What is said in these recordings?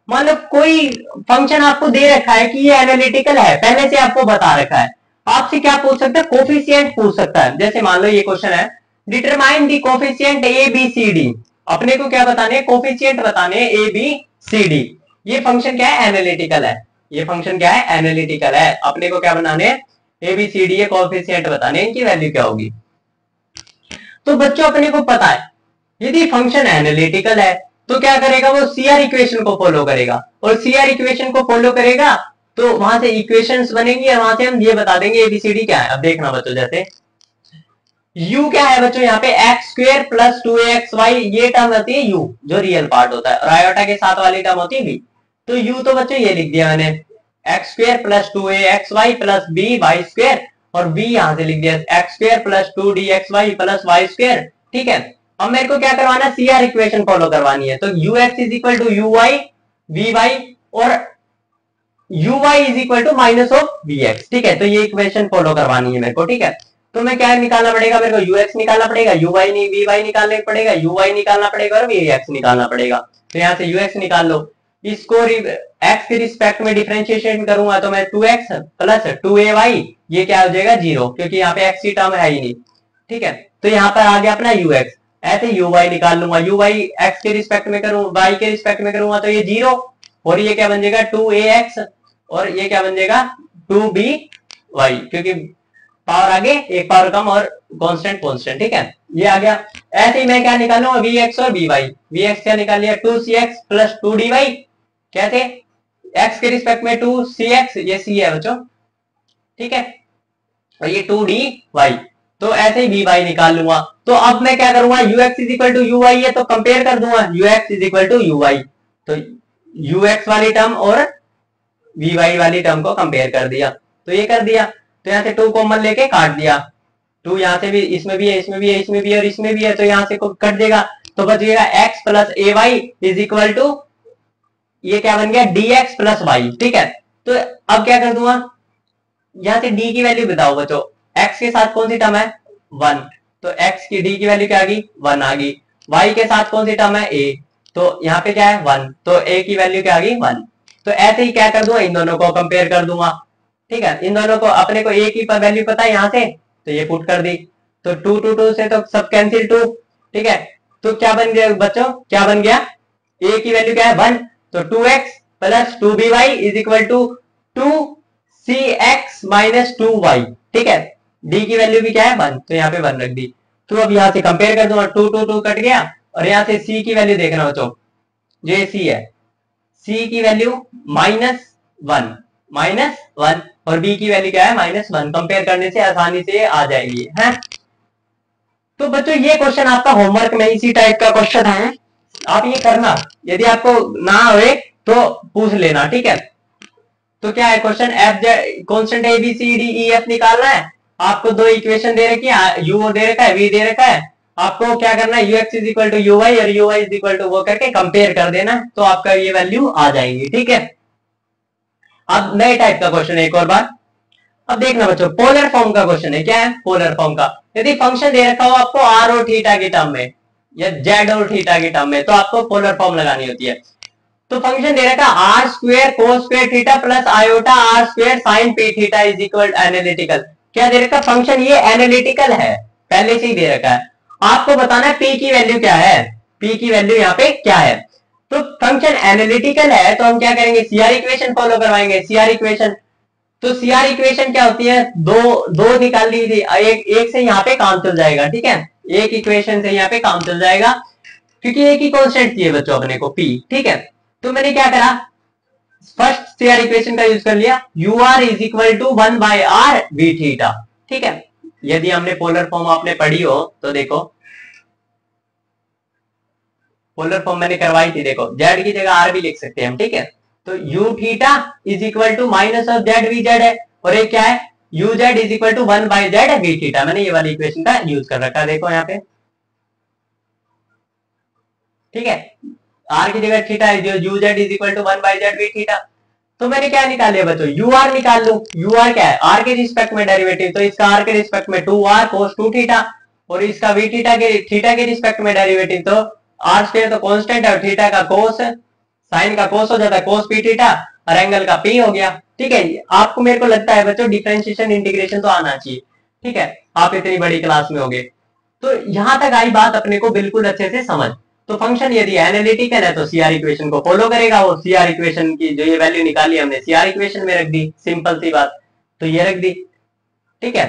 मान लो कोई फंक्शन आपको दे रखा है कि ये एनालिटिकल है, पहले से आपको बता रखा है, आपसे क्या पूछ सकता है, कोफिशिएंट पूछ सकता है। जैसे मान लो ये क्वेश्चन है, determine the coefficient A B C D. अपने को क्या बताने, कोफिशिएंट बताने ए बी सी डी। ये फंक्शन क्या है, एनालिटिकल है। ये फंक्शन क्या है, एनालिटिकल है। अपने को क्या बनाने, ए बी सी डी ये कोफिशिएंट बताने, इनकी वैल्यू क्या होगी। तो बच्चों अपने को पता है यदि फंक्शन एनालिटिकल है तो क्या करेगा, वो सीआर इक्वेशन को फॉलो करेगा, और सीआर इक्वेशन को फॉलो करेगा तो वहां से इक्वेशंस बनेंगी, और वहां से हम ये बता देंगे एबीसीडी क्या है। अब देखना बच्चों, जैसे u क्या है बच्चों, यहाँ पे एक्स स्क्वेयर प्लस 2axy ये टर्म होती है u, जो रियल पार्ट होता है, और आयोटा के साथ वाली टर्म होती है v। तो u तो बच्चों ये लिख दिया मैंने, x square plus 2axy plus b y square, और b यहां से लिख दिया x square plus 2dxy plus y square. ठीक है, अब मेरे को क्या करवाना है, सीआर इक्वेशन फॉलो करवानी है। तो ux is equal to u y v y, और uy is equal to minus of vx। ठीक है, तो ये इक्वेशन फॉलो करवानी है मेरे को। ठीक है, तो मैं क्या निकालना पड़ेगा, मेरे को ux निकालना पड़ेगा, uy नहीं vy निकालना पड़ेगा, uy निकालना पड़ेगा, और vx निकालना पड़ेगा। तो यहाँ से ux निकाल लो, इसको x के रिस्पेक्ट में डिफरेंशिएशन करूंगा तो मैं 2x प्लस 2ay, ये क्या हो जाएगा 0, क्योंकि यहाँ पे x की टर्म है ही नहीं। ठीक है, तो यहाँ पर आ गया अपना ux। ऐसे uy निकाल लूंगा, uy x के रिस्पेक्ट में करूँ, y के रिस्पेक्ट में करूंगा तो ये 0, और ये क्या बन जाएगा 2ax, और ये क्या बन जाएगा 2by, क्योंकि पावर आगे एक पावर कम और कांस्टेंट कांस्टेंट। ठीक है, ये आ गया। ऐसे ही मैं क्या निकालूंगा, vx और vy। vx क्या निकाल लिया 2cx प्लस 2dy, कैसे x के रिस्पेक्ट में 2cx, ये c है बच्चों। ठीक है, और ये 2dy, तो ऐसे ही vy निकाल लूंगा। तो अब मैं क्या करूंगा, ux is equal to uy है तो कंपेयर कर दूंगा, ux is equal to uy, तो ux वाली टर्म और vy वाली टर्म को कंपेयर कर दिया, तो ये कर दिया। तो यहाँ से 2 कॉमन लेके काट दिया, 2 यहाँ से भी, इसमें भी है, इसमें भी है, इसमें भी है, और इसमें भी है, तो यहाँ से कट देगा, तो बचेगा x plus a y is equal to, ये क्या बन गया dx प्लस वाई। ठीक है, तो अब क्या कर दूंगा, यहाँ से d की वैल्यू बताओ बच्चों, x के साथ कौन सी टर्म है 1, तो x की d की वैल्यू क्या आ गई 1 आ गई। y के साथ कौन सी टर्म है a, तो यहाँ पे क्या है 1, तो a की वैल्यू क्या आ गई 1। तो ऐसे ही क्या कर दूंगा, इन दोनों को कंपेयर कर दूंगा। ठीक है, इन दोनों को, अपने को a की वैल्यू पता है यहाँ से, तो ये पुट कर दी, तो 2 2 2 से तो सब कैंसिल 2। ठीक है, तो क्या बन गया बच्चों, क्या बन गया, a की वैल्यू क्या है 1, तो 2x plus 2by is equal to 2cx minus 2y। ठीक है, d की वैल्यू भी क्या है 1, तो यहाँ पे 1 रख दी। तो अब यहाँ से कंपेयर कर दूंगा, 2 2 2 कट गया, और यहाँ से c की वैल्यू देखना बच्चों, जो c है, c की वैल्यू -1 और b की वैल्यू क्या है -1। कंपेयर करने से आसानी से आ जाएगी है। तो बच्चों ये क्वेश्चन आपका होमवर्क में इसी टाइप का क्वेश्चन है, आप ये करना, यदि आपको ना आए तो पूछ लेना। ठीक है, तो क्या है question, F Z constant A B C D E F निकालना है। आपको दो इक्वेशन दे रखी है, यू दे रखा है, वी दे रखा है। आपको क्या करना है, ux is equal to u y और u y is equal to वो करके कंपेयर कर देना, तो आपका ये वैल्यू आ जाएगी। ठीक है, अब नए टाइप का क्वेश्चन है एक और बार। अब देखना बच्चों, पोलर फॉर्म का क्वेश्चन है। क्या है पोलर फॉर्म का, यदि फंक्शन दे रखा हो आपको आर और थीटा की टर्म में या जेड और थीटा की टर्म में, तो आपको पोलर फॉर्म लगानी होती है। तो फंक्शन दे रखा R square cos square theta plus iota R square sine pi theta is equal analytical. क्या दे रखा फंक्शन, ये एनालिटिकल है, पहले से ही दे रखा है। आपको बताना है पी की वैल्यू क्या है, पी की वैल्यू यहाँ पे क्या है। तो फंक्शन एनालिटिकल है तो हम क्या करेंगे, सीआर इक्वेशन फॉलो करवाएंगे। सीआर इक्वेशन, तो सीआर इक्वेशन क्या होती है, दो निकाल ली थी, एक से यहाँ पे काम चल जाएगा। ठीक है, एक इक्वेशन से यहाँ पे काम चल जाएगा, क्योंकि एक ही कॉन्स्टेंट चाहिए बच्चों अपने को पी। ठीक है, तो मैंने क्या करा, फर्स्ट सीआर इक्वेशन का यूज कर लिया, u r is equal to 1 by r v theta. ठीक है, यदि हमने पोलर फॉर्म आपने पढ़ी हो तो देखो, पोलर फॉर्म मैंने करवाई थी, देखो जेड की जगह आर भी लिख सकते हैं हम। ठीक है, तो u theta is equal to minus of z v z है, और एक क्या है u z is equal to 1 by z v theta. मैंने ये वाली इक्वेशन का यूज कर रखा है, देखो यहाँ पे। ठीक है, आर की जगह थीटा है, जो u z is equal to 1 by z v theta. तो मैंने क्या निकाल लिया बच्चों, यू आर निकाल लू। यू आर क्या है, आर के रिस्पेक्ट में डेरिवेटिव, तो इसका आर के रिस्पेक्ट में 2r cos 2 थीटा, और इसका वी थीटा के रिस्पेक्ट में डेरिवेटिव, तो आर स्क्वायर तो कांस्टेंट है और थीटा का कोस साइन का कोस हो जाता है कोस पी थीटा और एंगल का पी हो गया। ठीक है, आपको मेरे को लगता है बच्चों डिफरेंशिएशन इंटीग्रेशन तो आना चाहिए। ठीक है, आप इतनी बड़ी क्लास में होगे। तो यहां तक आई बात अपने को बिल्कुल अच्छे से समझ। तो फंक्शन यदि एनालिटिकल है तो सीआर इक्वेशन को फॉलो करेगा। वो सीआर इक्वेशन की जो ये वैल्यू निकाली हमने सीआर इक्वेशन में रख दी, सिंपल सी बात, तो ये रख दी। ठीक है,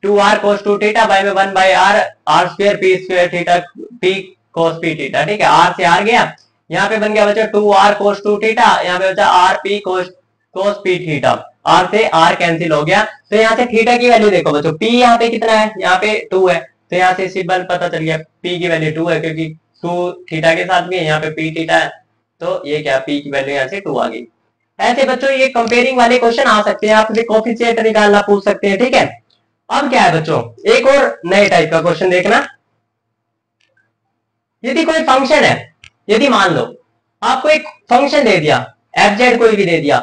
2r cos 2 थीटा बाय में 1 by r r square p square theta p cos p theta. ठीक है, r से r गया, यहाँ पे बन गया बच्चा 2r cos 2 थीटा, यहाँ पे बचा r p cos p theta, r से r कैंसिल हो गया। तो यहाँ से थीटा की वैल्यू देखो बच्चों, p यहाँ पे कितना है, यहाँ पे 2 है, तो यहाँ से सिंपल पता चल गया p की वैल्यू 2 है, क्योंकि 2 थीटा के साथ भी है, यहाँ पे p थीटा है, तो ये क्या p की वैल्यू यहाँ से 2 आ गई। ऐसे बच्चों ये कंपेयरिंग वाले क्वेश्चन आ सकते हैं, आपसे कोफिशिएंट निकालना पूछ सकते हैं। ठीक है, अब क्या है बच्चों, एक और नए टाइप का क्वेश्चन देखना। यदि कोई फंक्शन है, यदि मान लो आपको एक फंक्शन दे दिया, एफ जेड कोई भी दे दिया,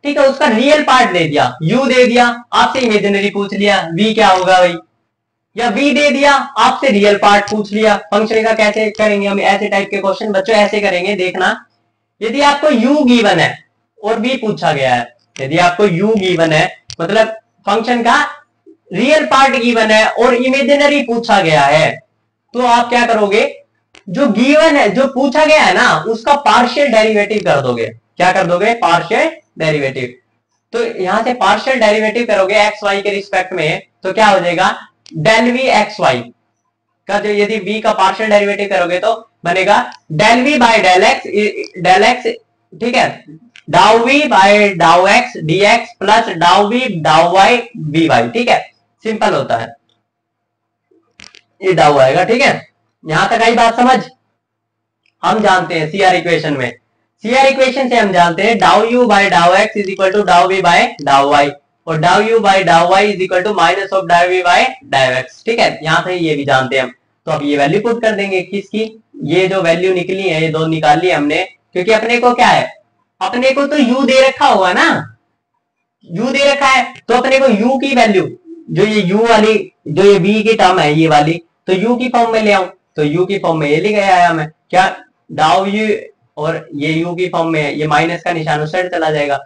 ठीक है, उसका रियल पार्ट दे दिया, u दे दिया, आपसे इमेजिनरी पूछ लिया v क्या होगा भाई, या v दे दिया, आपसे रियल पार्ट पूछ लिया। फंक्शन का कैसे करेंगे हम ऐसे टाइप के क्वेश्चन बच्चों, ऐसे करेंगे देखना। यदि आपको u गिवन है और v पूछा गया है, यदि आपको u गिवन है मतलब फंक्शन का रियल पार्ट गिवन है और इमेजिनरी पूछा गया है, तो आप क्या करोगे, जो गिवन है, जो पूछा गया है ना, उसका पार्शियल डेरिवेटिव कर दोगे। क्या कर दोगे, पार्शियल डेरिवेटिव। तो यहां से पार्शियल डेरिवेटिव करोगे एक्स वाई के रिस्पेक्ट में, तो क्या हो जाएगा, डेल वी एक्स वाई का, जो यदि v का पार्शियल डेरिवेटिव करोगे तो बनेगा del v by del x, ठीक है, डाउ वी बाय डाउ एक्स dx प्लस डाउ वी डाउ वाई वी वाई। ठीक है, सिंपल होता है, ये डाउ आएगा। ठीक है, यहां तक आई बात समझ। हम जानते हैं सीआर इक्वेशन में, सीआर इक्वेशन से हम जानते हैं डाउ यू बाय डाउ एक्स इज इक्वल टू डाउ वी बाय डाउ वाई, और डाउ यू बाय डाउ y is equal to minus of डाउ वी बाय डाउ एक्स। ठीक है, यहां से ये भी जानते हैं हम। तो अब ये वैल्यू पुट कर देंगे किसकी, ये जो वैल्यू निकली है, ये दो निकाल ली हमने, क्योंकि अपने को क्या है, अपने को तो u दे रखा हुआ ना, u दे रखा है, तो अपने को u की वैल्यू, जो ये u वाली, जो ये v की टर्म है ये वाली, तो u की फॉर्म में ले आऊं, तो u की फॉर्म में ये ले आया मैं, क्या डाउ u, और ये u की फॉर्म में ये माइनस का निशान उस साइड चला जाएगा।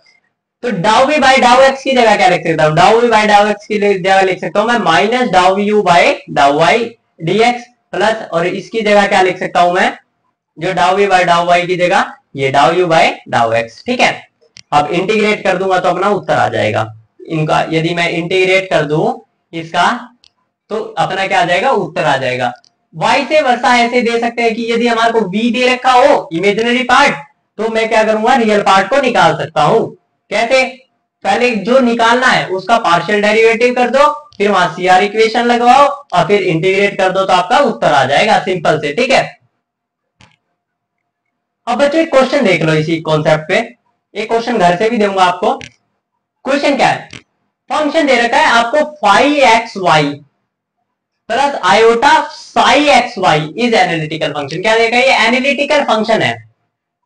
तो डाउ v बाय डाउ x की जगह क्या लिख सकता हूँ, डाउ v बाय डाउ x की जगह लिख सकता हूँ मैं माइनस डाउ u बाय डाउ y dx प्लस, और इसकी जगह क्या लिख सकता हूं मैं, जो डाउ v बाय डाउ y की जगह ये डाउ u बाय डाउ x। ठीक है, अब इंटीग्रेट कर दूंगा तो अपना उत्तर आ जाएगा इनका। यदि मैं इंटीग्रेट कर दूं इसका तो अपना क्या आ जाएगा, उत्तर आ जाएगा। y से वर्षा ऐसे दे सकते हैं कि यदि हमारे को v दे रखा हो इमेजिनरी पार्ट, तो मैं क्या करूंगा, रियल पार्ट को निकाल सकता हूं। कैसे, पहले जो निकालना है उसका पार्शियल डेरिवेटिव कर दो, फिर वहां सीआर इक्वेशन लगवाओ और फिर इंटीग्रेट कर दो, तो आपका उत्तर आ जाएगा सिंपल से। ठीक है, अब बच्चों एक क्वेश्चन देख लो इसी कॉन्सेप्ट पे, एक क्वेश्चन घर से भी दूंगा आपको। क्वेश्चन क्या है, फंक्शन दे रखा है आपको phi x y plus iota psi x y is analytical function. क्या देखा, ये एनालिटिकल फंक्शन है।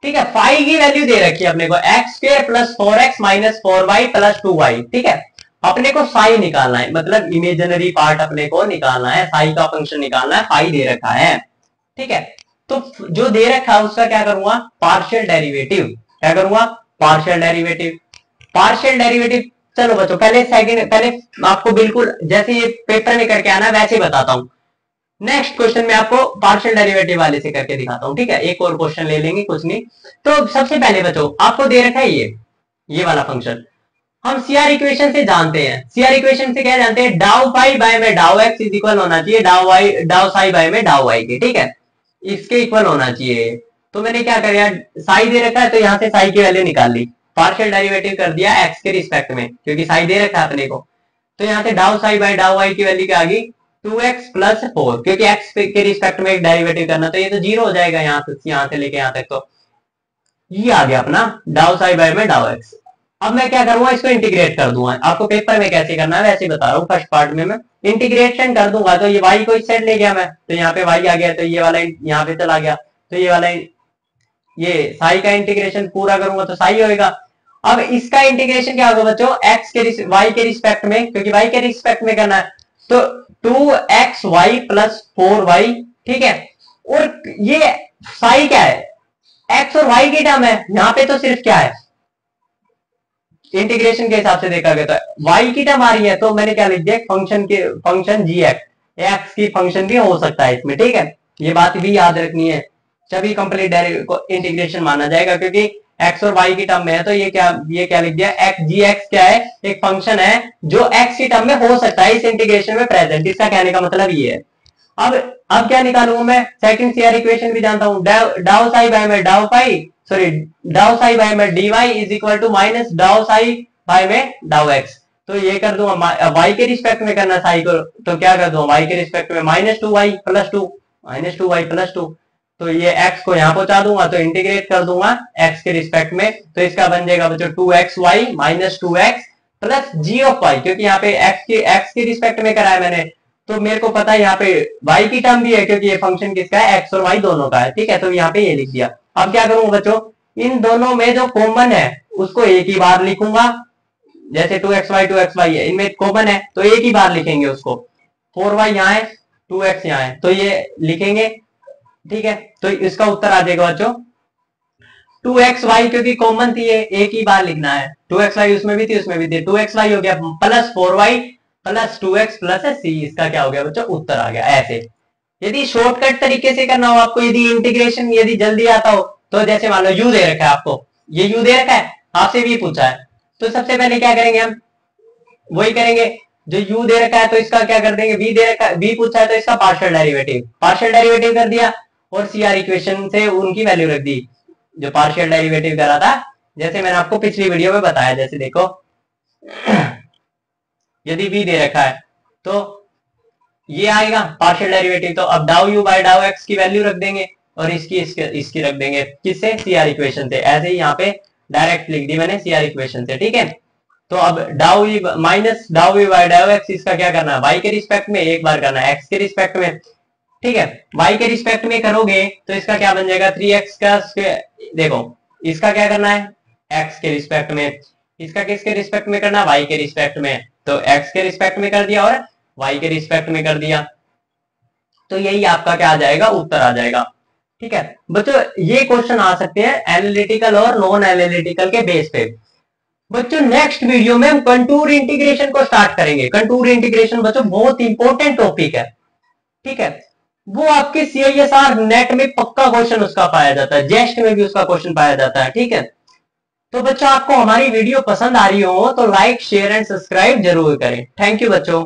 ठीक है, फाई की वैल्यू दे रखी है अपने को x square plus 4x minus 4y plus 2y। ठीक है, अपने को साई निकालना है, मतलब इमेजिनरी पार्ट अपने को निकालना है, साई का फंक्शन निकालना है, फाई दे रखा है। ठीक है, तो जो दे रखा है उसका क्या करूंगा, पार्शियल डेरिवेटिव। क्या करूंगा, पार्शियल डेरिवेटिव। पार्शियल डेरिवेटिव, चलो बच्चों पहले पहले आपको बिल्कुल जैसे ये पेपर में करके आना वैसे ही बताता हूं। नेक्स्ट क्वेश्चन में आपको पार्शियल डेरिवेटिव वाले से करके दिखाता हूं। ठीक है, एक और क्वेश्चन ले लेंगे, कुछ नहीं। तो सबसे पहले बच्चों आपको दे रखा है ये वाला फंक्शन, हम सीआर इक्वेशन से जानते हैं। सीआर इक्वेशन से क्या जानते हैं, डाउ फाई बाय में डाउ एक्स इज इक्वल होना चाहिए डाउ साई बाय में डाउ वाई के। ठीक है, इसके इक्वल होना चाहिए। तो मैंने क्या किया, साई दे रखा है तो यहां से साई की वैल्यू निकाल ली, पार्शियल डेरिवेटिव कर दिया एक्स के रिस्पेक्ट में, क्योंकि साई दे रखा है अपने को। तो यहाँ से डाउ साई बाय डाउ वाई की वैल्यू क्या आ गई, 2x प्लस 4, क्योंकि x के रिस्पेक्ट में एक डेरिवेटिव करना, तो ये तो 0 हो जाएगा यहाँ से लेके यहाँ तक। तो ये आ गया अपना डाउ साई बाय में डाउ एक्स। अब मैं क्या करूंगा, इसको इंटीग्रेट कर दूंगा। आपको पेपर में कैसे करना है वैसे बता रहा हूँ। फर्स्ट पार्ट में मैं इंटीग्रेशन कर दूंगा, तो ये y को इस साइड ले गया मैं, तो यहाँ पे y आ गया, तो ये वाला यहाँ पे चला गया, तो ये वाला ये साई का इंटीग्रेशन पूरा करूंगा तो साई होएगा। अब इसका इंटीग्रेशन क्या होगा बच्चों, x के y के रिस्पेक्ट में, क्योंकि y के रिस्पेक्ट में करना है, तो 2xy प्लस 4y। ठीक है, और ये साई क्या है, एक्स और वाई की टर्म है, यहाँ पे तो सिर्फ क्या है, इंटीग्रेशन के हिसाब से देखा गया तो वाई की टर्म आ रही है, तो मैंने क्या लिख दिया, फंक्शन जी एक्स की फंक्शन भी हो सकता है इसमें, ठीक है, ये बात भी याद रखनी है, सभी कंप्लीट इंटीग्रेशन माना जाएगा, क्योंकि एक्स और वाई की टर्म में है, तो ये क्या लिख दिया, एक्स जी एक्स क्या है, एक फंक्शन है जो एक्स की टर्म में हो सकता है इस इंटीग्रेशन में प्रेजेंट, इसका कहने का मतलब ये है। अब क्या निकालूंगा मैं, सेकंड सीआर इक्वेशन भी जानता हूं, डाउ साई बाय में डाउ पाई, सॉरी डाउ साई बाय में d y is equal to minus डाउ साई बाय में डाउ एक्स, तो ये कर दूंगा वाई के रिस्पेक्ट में करना साई को, तो क्या कर दूंगा वाई के रिस्पेक्ट में minus two y plus two, तो ये x को यहाँ पहुंचा दूंगा, तो इंटीग्रेट कर दूंगा x के रिस्पेक्ट में, तो इसका बन जाएगा बच्चों 2xy minus 2x plus g of y, क्योंकि यहाँ पे x के रिस्पेक्ट में करा है मैंने, तो मेरे को पता है यहाँ पे y की टर्म भी है, क्योंकि ये फंक्शन किसका है, x और y दोनों का है, ठीक है, तो यहाँ पे ये लिख दिया। अब क्या करूंगा बच्चों, इन दोनों में जो कॉमन है उसको एक ही बार लिखूंगा, जैसे 2xy है, इनमें कॉमन है तो एक ही बार लिखेंगे उसको, 4y यहाँ है 2x यहाँ है, तो ये लिखेंगे, ठीक है, तो इसका उत्तर आ जाएगा बच्चों 2xy, क्योंकि कॉमन थी ये, एक ही बार लिखना है, 2xy उसमें भी थी उसमें भी थी, 2xy हो गया plus 4y plus 2x plus c, इसका क्या हो गया बच्चों, उत्तर आ गया। ऐसे यदि शॉर्टकट तरीके से करना हो आपको, यदि इंटीग्रेशन यदि जल्दी आता हो, तो जैसे मान लो u दे रखा है आपको, ये u दे रखा है, आपसे भी पूछा है, तो सबसे पहले क्या करेंगे हम, वही करेंगे जो u दे रखा है, तो इसका क्या कर देंगे, v दे रखा है, v पूछा है तो इसका पार्शियल डेरिवेटिव कर दिया, और सीआर इक्वेशन से उनकी वैल्यू रख दी, जो पार्शियल डेरिवेटिव करा था, जैसे मैंने आपको पिछली वीडियो में बताया, जैसे देखो यदि v दे रखा है तो ये आएगा पार्शियल डेरिवेटिव, तो अब डाउ u बाय डाउ x की वैल्यू रख देंगे, और इसकी रख देंगे किससे, सीआर इक्वेशन से, ऐसे ही यहाँ पे डायरेक्ट लिख दी मैंने सीआर इक्वेशन से, ठीक है। तो अब डाउ u माइनस डाउ u बाय डाउ x, इसका क्या करना है, y के रिस्पेक्ट में एक बार करना है, x के रिस्पेक्ट में, ठीक है, y के रिस्पेक्ट में करोगे तो इसका क्या बन जाएगा 3x का स्क्वायर, देखो इसका क्या करना है x के रिस्पेक्ट में, इसका किसके रिस्पेक्ट में करना, y के रिस्पेक्ट में, तो x के रिस्पेक्ट में कर दिया और y के रिस्पेक्ट में कर दिया, तो यही आपका क्या आ जाएगा, उत्तर आ जाएगा, ठीक है बच्चों। ये क्वेश्चन आ सकते हैं एनालिटिकल और नॉन एनालिटिकल के बेस पे। बच्चों नेक्स्ट वीडियो में हम कंटूर इंटीग्रेशन को स्टार्ट करेंगे, कंटूर इंटीग्रेशन बच्चों बहुत इंपॉर्टेंट टॉपिक है, ठीक है, वो आपके CISR नेट में पक्का क्वेश्चन उसका पाया जाता है, जेस्ट में भी उसका क्वेश्चन पाया जाता है, ठीक है। तो बच्चों आपको हमारी वीडियो पसंद आ रही हो तो लाइक शेयर एंड सब्सक्राइब जरूर करें। थैंक यू बच्चों।